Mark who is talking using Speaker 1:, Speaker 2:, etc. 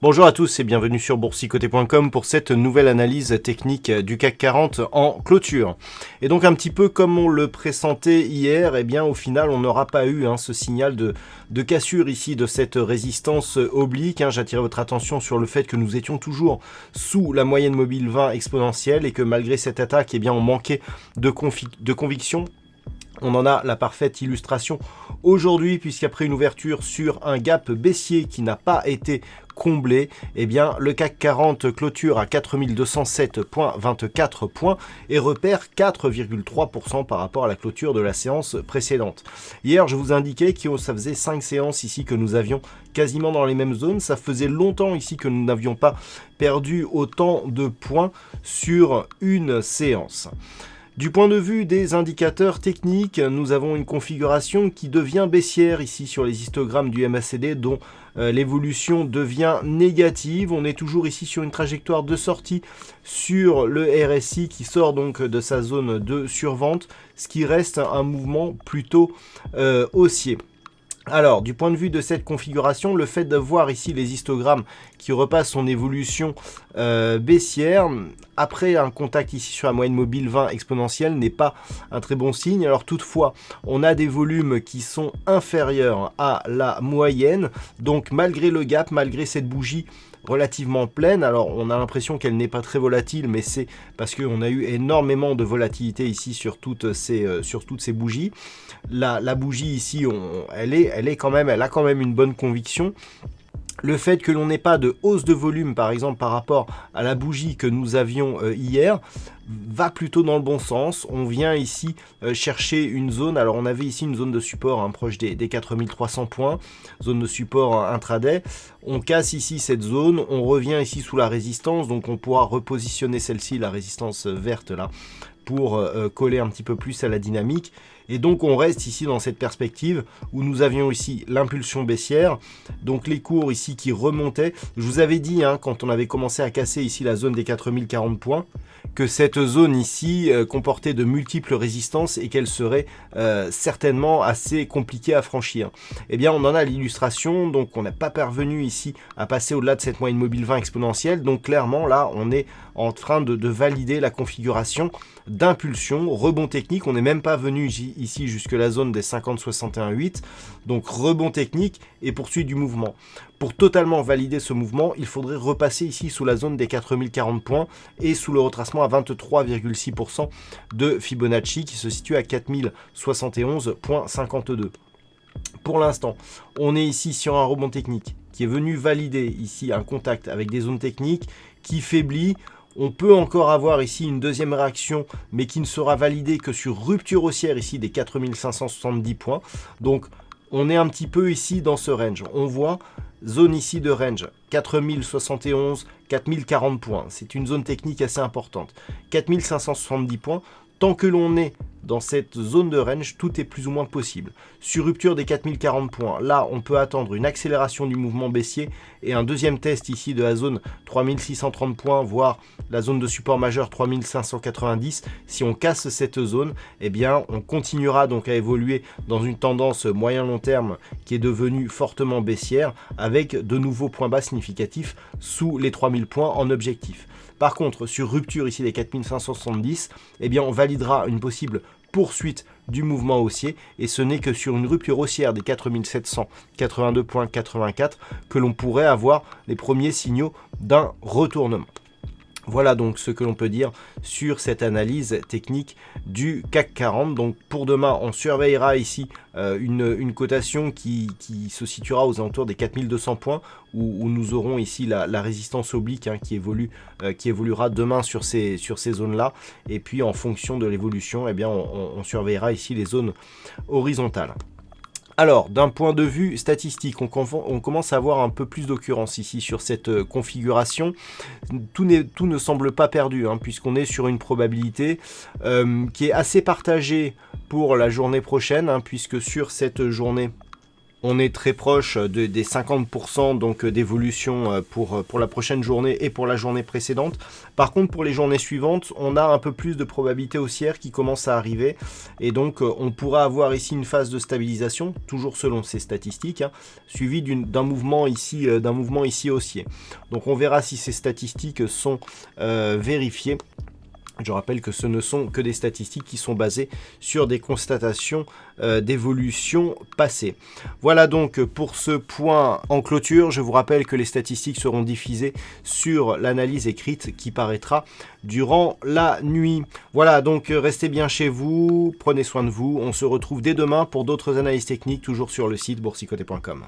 Speaker 1: Bonjour à tous et bienvenue sur boursicoté.com pour cette nouvelle analyse technique du CAC 40 en clôture. Et donc un petit peu comme on le pressentait hier, eh bien au final on n'aura pas eu ce signal de cassure ici de cette résistance oblique. J'attire votre attention sur le fait que nous étions toujours sous la moyenne mobile 20 exponentielle et que malgré cette attaque, eh bien on manquait de conviction. On en a la parfaite illustration aujourd'hui puisqu'après une ouverture sur un gap baissier qui n'a pas été comblé, eh bien le CAC 40 clôture à 4207,24 points et repère 4,3% par rapport à la clôture de la séance précédente. Hier, je vous indiquais que ça faisait 5 séances ici que nous avions quasiment dans les mêmes zones. Ça faisait longtemps ici que nous n'avions pas perdu autant de points sur une séance. Du point de vue des indicateurs techniques, nous avons une configuration qui devient baissière ici sur les histogrammes du MACD dont l'évolution devient négative. On est toujours ici sur une trajectoire de sortie sur le RSI qui sort donc de sa zone de survente, ce qui reste un mouvement plutôt haussier. Alors, du point de vue de cette configuration, le fait de voir ici les histogrammes qui repassent son évolution baissière, après un contact ici sur la moyenne mobile 20 exponentielle, n'est pas un très bon signe. Alors toutefois, on a des volumes qui sont inférieurs à la moyenne. Donc malgré le gap, malgré cette bougie relativement pleine, alors on a l'impression qu'elle n'est pas très volatile, mais c'est parce qu'on a eu énormément de volatilité ici sur toutes ces bougies. La bougie ici, elle a quand même une bonne conviction. Le fait que l'on n'ait pas de hausse de volume, par exemple, par rapport à la bougie que nous avions hier, va plutôt dans le bon sens. On vient ici chercher une zone. Alors, on avait ici une zone de support proche des 4300 points, zone de support intraday. On casse ici cette zone. On revient ici sous la résistance. Donc, on pourra repositionner celle-ci, la résistance verte, là, pour coller un petit peu plus à la dynamique. Et donc on reste ici dans cette perspective où nous avions ici l'impulsion baissière, donc les cours ici qui remontaient. Je vous avais dit quand on avait commencé à casser ici la zone des 4040 points que cette zone ici comportait de multiples résistances et qu'elle serait certainement assez compliquée à franchir. Eh bien on en a l'illustration, donc on n'a pas parvenu ici à passer au-delà de cette moyenne mobile 20 exponentielle, donc clairement là on est en train de valider la configuration d'impulsion, rebond technique. On n'est même pas venu ici jusque la zone des 50-61-8, donc rebond technique et poursuite du mouvement. Pour totalement valider ce mouvement, il faudrait repasser ici sous la zone des 4040 points et sous le retracement à 23,6% de Fibonacci qui se situe à 4071,52. Pour l'instant, on est ici sur un rebond technique qui est venu valider ici un contact avec des zones techniques qui faiblit. On peut encore avoir ici une deuxième réaction, mais qui ne sera validée que sur rupture haussière ici des 4570 points. Donc, on est un petit peu ici dans ce range. On voit zone ici de range, 4071, 4040 points. C'est une zone technique assez importante. 4570 points, tant que l'on est dans cette zone de range, tout est plus ou moins possible. Sur rupture des 4040 points, là, on peut attendre une accélération du mouvement baissier et un deuxième test ici de la zone 3630 points, voire la zone de support majeur 3590. Si on casse cette zone, eh bien, on continuera donc à évoluer dans une tendance moyen-long terme qui est devenue fortement baissière avec de nouveaux points bas significatifs sous les 3000 points en objectif. Par contre, sur rupture ici des 4570, eh bien, on validera une possible poursuite du mouvement haussier et ce n'est que sur une rupture haussière des 4782,84 que l'on pourrait avoir les premiers signaux d'un retournement. Voilà donc ce que l'on peut dire sur cette analyse technique du CAC 40. Donc pour demain, on surveillera ici une cotation qui se situera aux alentours des 4200 points où nous aurons ici la résistance oblique qui évoluera demain sur ces zones-là. Et puis en fonction de l'évolution, eh bien, on surveillera ici les zones horizontales. Alors, d'un point de vue statistique, on commence à avoir un peu plus d'occurrence ici sur cette configuration. Tout ne semble pas perdu, puisqu'on est sur une probabilité qui est assez partagée pour la journée prochaine, puisque sur cette journée, On est très proche des 50% donc d'évolution pour la prochaine journée et pour la journée précédente. Par contre, pour les journées suivantes, on a un peu plus de probabilité haussière qui commence à arriver. Et donc, on pourra avoir ici une phase de stabilisation, toujours selon ces statistiques, hein, suivie d'un mouvement ici haussier. Donc, on verra si ces statistiques sont vérifiées. Je rappelle que ce ne sont que des statistiques qui sont basées sur des constatations d'évolution passée. Voilà donc pour ce point en clôture. Je vous rappelle que les statistiques seront diffusées sur l'analyse écrite qui paraîtra durant la nuit. Voilà, donc restez bien chez vous, prenez soin de vous. On se retrouve dès demain pour d'autres analyses techniques, toujours sur le site boursicoté.com.